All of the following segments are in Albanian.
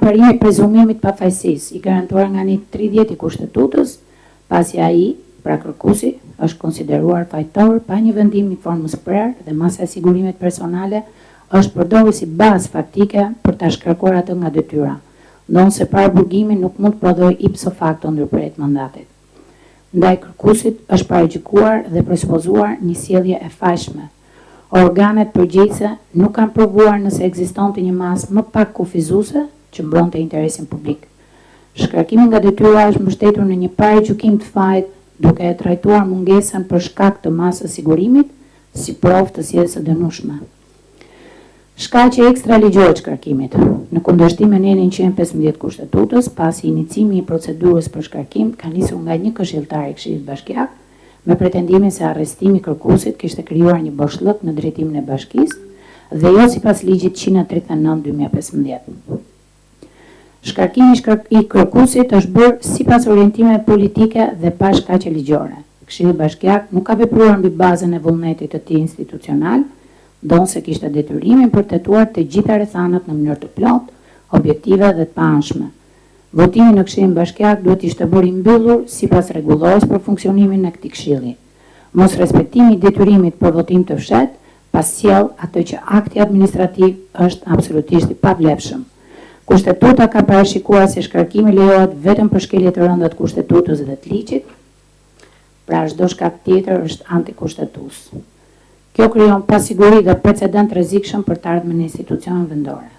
parimi prezumimit pafajësisë i garantuar nga një 30 i Kushtetutës, pasi ai, pra kërkuesi, është konsideruar fajtor pa një vendim në formës prerë dhe masa e sigurimit personale është përdorur si bazë faktike për ta shkarkuar atë nga detyra, ndonse paraburgimi nuk mund të prodhojë ipso facto ndërprerje të mandatit. Ndaj kërkuesit është paragjykuar dhe presupozuar një sjellje e fajshme. Organet përgjegjëse nuk kanë provuar nëse ekzistonte një masë më pak kufizuese që mbronte interesin publik. Shkarkimi nga detyra është mbështetur në një paragjykim të fajt, duke e trajtuar mungesën për shkak të masës sigurimit si provë të sjelljes së dënueshme. Shkaqe ekstraligjore të shkarkimit. Në kundërshtim me nenin 115 Kushtetutës, pasi inicimi i procedurës për shkarkim ka nisur nga një këshilltar i Këshillit Bashkiak, me pretendimin se arrestimi i kërkuesit kishte krijuar një boshllëk në drejtimin e bashkisë dhe jo sipas ligjit 139/2015. Shkarkimi i kërkuesit është bërë sipas orientimeve politike dhe pa shkaqe ligjore. Këshilli Bashkiak nuk ka vepruar mbi bazën e vullnetit të tij institucional, ndonse kishte detyrimin për të tetuar të gjitha rrethanat në mënyrë të plotë, objektive dhe të paanshme. Votimi në Këshillin Bashkiak duhet ishte bërë i mbyllur sipas rregullores për funksionimin e këtij këshilli. Mos respektimi i detyrimit për votim të fshehtë pasjell atë që akti administrativ është absolutisht i pavlefshëm. Kushtetuta ka parashikuar se shkarkimi lejohet vetëm për shkelje të rënda të Kushtetutës dhe të ligjit, pra çdo shkak tjetër është antikushtetues. Kjo krijon pasiguri dhe precedent rrezikshëm për të ardhmen në institucionet vendore.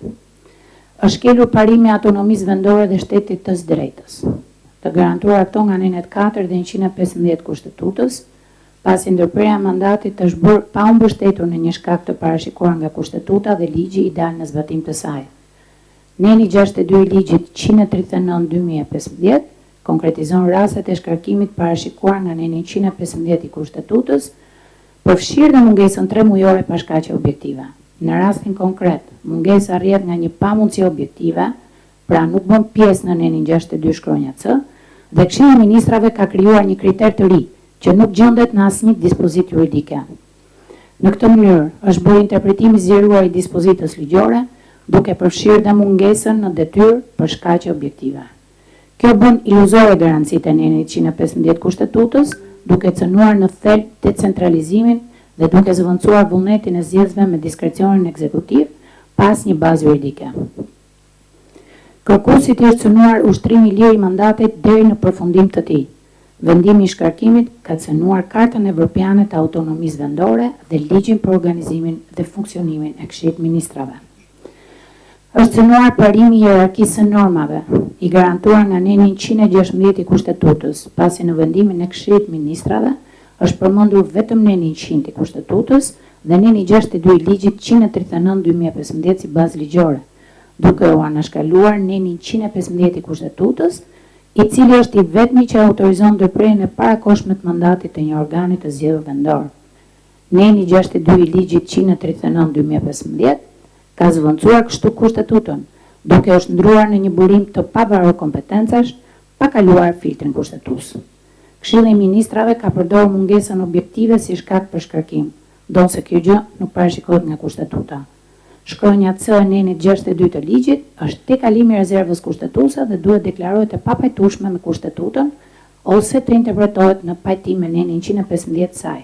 Është shkelur parimi i autonomisë vendore dhe shtetit të drejtës. Të garantuara këto nga nenet 4 dhe 115 Kushtetutës, pasi ndërprerja e mandatit është bërë pa u mbështetur në një shkak të parashikuar nga Kushtetuta dhe ligji i dalë në zbatim të saj. Neni 62 i ligjit 139/2015 konkretizon rastet e shkarkimit parashikuar nga neni 115 i Kushtetutës, përfshirë dhe mungesën 3 mujore pa shkaqe objektive. Në rastin konkret, mungesa rrjedh nga një pamundësi objektive, pra nuk bën pjesë në nenin 62 shkronja C, dhe Këshilli i Ministrave ka krijuar një kriter të ri, që nuk gjendet në asnjë dispozitë juridike. Në këtë mënyrë, është bërë interpretimi i zgjeruar i dispozitës ligjore, duke përfshirë dhe mungesën në detyrë për shkaqe objektive. Kjo bën iluzore garancitë e nenit 115 Kushtetutës, duke cënuar në thelb decentralizimin dhe duke zëvendësuar vullnetin e zgjedhësve me diskrecionin ekzekutiv pas një bazë juridike. Kërkuesit i është cënuar ushtrimi i lirë i mandatit deri në përfundim të tij. Vendimi i shkarkimit ka cënuar Kartën Evropiane të Autonomisë Vendore dhe ligjin për organizimin dhe funksionimin e Këshillit të Ministrave. Është cënuar parimi i hierarkisë së normave, i garantuar nga neni 116 i Kushtetutës, pasi në vendimin e Këshillit të Ministrave është përmendur vetëm neni 100 i Kushtetutës dhe neni 62 i ligjit 139/2015 si bazë ligjore, duke u anashkaluar neni 115 i Kushtetutës, i cili është i vetmi që autorizon ndërprerjen e parakohshme të mandatit të një organi të zgjedhur vendor. Neni 62 i ligjit 139/2015 ka zëvendësuar kështu Kushtetutën, duke është ndruar në një burim të pavarur kompetencash, pa kaluar filtrin kushtetues. Këshilli i Ministrave ka përdorur mungesën objektive si shkak për shkarkim, ndonse kjo gjë nuk parashikohet nga Kushtetuta. Shkronja C e nenit 62 të ligjit është te kalimi i rezervës kushtetuese dhe duhet deklarohet e papajtueshme me Kushtetutën ose të interpretohet në pajtim me nenin 115 saj.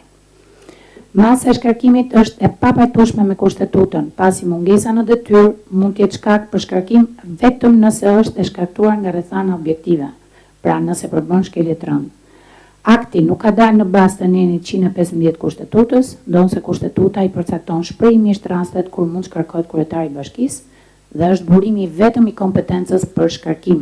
Masa e shkarkimit është e papajtueshme me Kushtetutën, pasi mungesa në detyrë mund të jetë shkak për shkarkim vetëm nëse është e shkaktuar nga rrethana objektive, pra nëse përbën shkelje të rëndë. Akti nuk ka dalë në bazë të nenit 115 Kushtetutës, ndonse Kushtetuta i përcakton shprehimisht rastet kur mund shkarkohet kryetari i bashkisë dhe është burimi vetëm i kompetencës për shkarkim.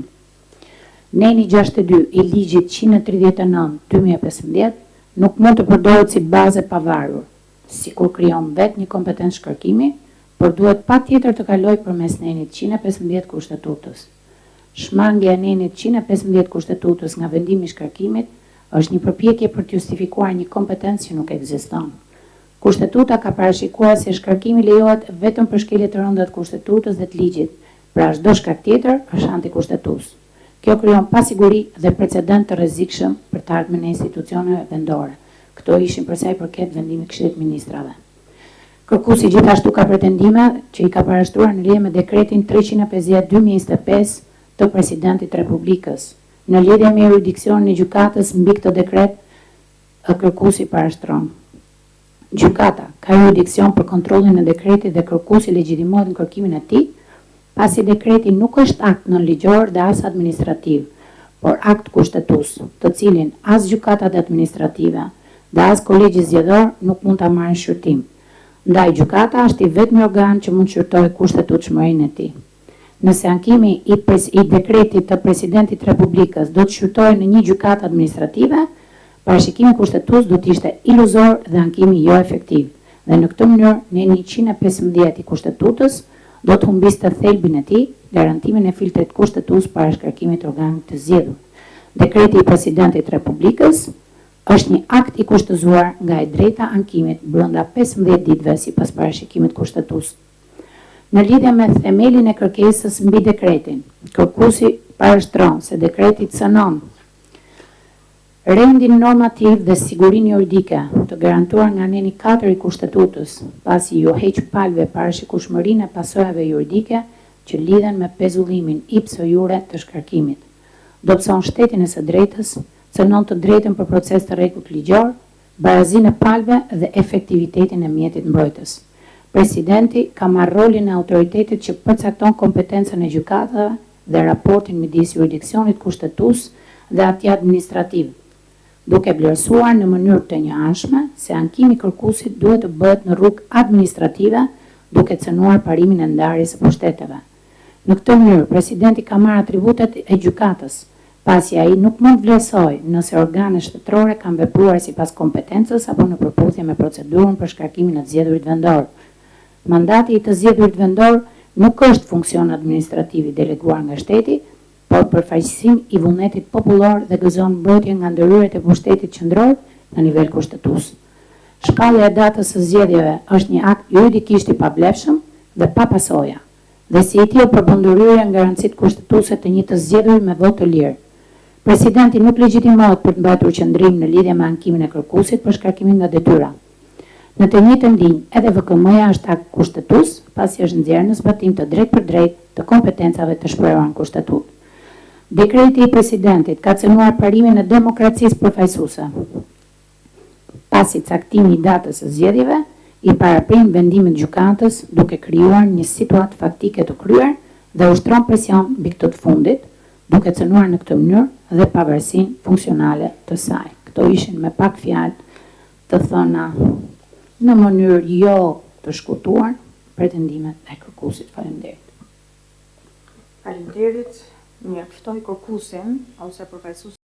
Neni 62 i ligjit 139/2015 nuk mund të përdoret si bazë e pavarur, sikur krijon vetë një kompetencë shkarkimi, por duhet patjetër të kalojë përmes nenit 115 Kushtetutës. Shmangja e nenit 115 Kushtetutës nga vendimi i shkarkimit është një përpjekje për të justifikuar një kompetencë që nuk ekziston. Kushtetuta ka parashikuar se shkarkimi lejohet vetëm për shkelje të rënda të Kushtetutës dhe të ligjit, pra çdo shkak tjetër është antikushtetues. Kjo krijon pasiguri dhe precedent të rrezikshëm për të ardhmen e institucioneve vendore. Këto ishin për sa i përket vendimit të Këshillit të Ministrave. Kërkuesi gjithashtu ka pretendime që i ka parashtruar në lidhje me dekretin 350/2025 të Presidentit të Republikës. Në lidhje me jurisdiksionin e gjykatës mbi këtë dekret, kërkuesi parashtron. Gjykata ka jurisdiksion për kontrollin e dekretit dhe kërkuesi legjitimohet në kërkimin e tij, pasi dekreti nuk është akt nënligjor dhe as administrativ, por akt kushtetues, të cilin as gjykatat administrative dhe as kolegji zgjedhor nuk mund ta marrin shqyrtim. Ndaj gjykata është i vetmi organ që mund shqyrtojë kushtetutshmërinë e tij. Nëse ankimi i dekretit të Presidentit të Republikës do të shqyrtohej në një gjykatë administrative, parashikimi kushtetues do të ishte iluzor dhe ankimi jo efektiv. Dhe në këtë mënyrë, në 115 i kushtetutës do të humbiste thelbin e tij, garantimin e filtrit kushtetues para shkarkimit të organit të zgjedhur. Dekreti i Presidentit të Republikës është një akt i kushtëzuar nga e drejta ankimit brenda 15 ditëve sipas parashikimit kushtetues. Në lidhje me themelin e kërkesës mbi dekretin, kërkuesi parashtron se dekreti cënon rendin normativ dhe sigurinë juridike të garantuar nga aneni 4 i kushtetutës, pasi ju heq palve parashikueshmërinë e pasojave juridike që lidhen me pezullimin ipso iure të shkarkimit. Dobëson shtetin e së drejtës, cënon të drejtën për proces të rregullt ligjor, barazinë e palve dhe efektivitetin e mjetit mbrojtës. Presidenti ka marrë rolin e autoritetit që përcakton kompetencën e gjykatave dhe raportin midis jurisdiksionit kushtetues dhe atij administrativ, duke vlerësuar në mënyrë të njëanshme se ankimi i kërkuesit duhet të bëhet në rrugë administrative, duke cënuar parimin e ndarjes së pushteteve. Në këtë mënyrë, presidenti ka marrë atributet e gjykatës, pasi ai nuk mund vlerësoj nëse organet shtetërore kanë vepruar sipas kompetencës apo në përputhje me procedurën për shkarkimin e të zgjedhurit vendor. Mandati i të zgjedhurit vendor nuk është funksion administrativ i deleguar nga shteti, por përfaqësim i vullnetit popullor dhe gëzon mbrojtje nga ndërhyrjet e pushtetit qendror në nivel kushtetues. Shkallja e datës së zgjedhjeve është një akt juridikisht i pavlefshëm dhe pa pasoja, dhe si i tillë përbën ndërhyrje nga garancitë kushtetuese të një të zgjedhur me votë të lirë. Presidenti nuk legjitimohet për të mbajtur qendrim në lidhje me ankimin e kërkuesit për shkarkimin nga detyra. Në të njëjtën linjë, edhe VKM-ja është akt kushtetues, pasi është nxjerrë në zbatim të drejtë për drejtë të kompetencave të shprehura në kushtetutë. Dekreti i presidentit ka cënuar parimin e demokracisë përfaqësuese. Pasi caktimi i datës së zgjedhjeve, i paraprin vendimin e gjykatës duke krijuar një situatë faktike të kryer dhe ushtron presion mbi këtë të fundit, duke cënuar në këtë mënyrë dhe pavarësinë funksionale të saj. Këto ishin me pak fjalë të thëna në mënyrë jo të shkutuar pretendimet e kërkuesit. Faleminderit. Faleminderit. Mirë, ftoj kërkuesin ose përfaqësuesin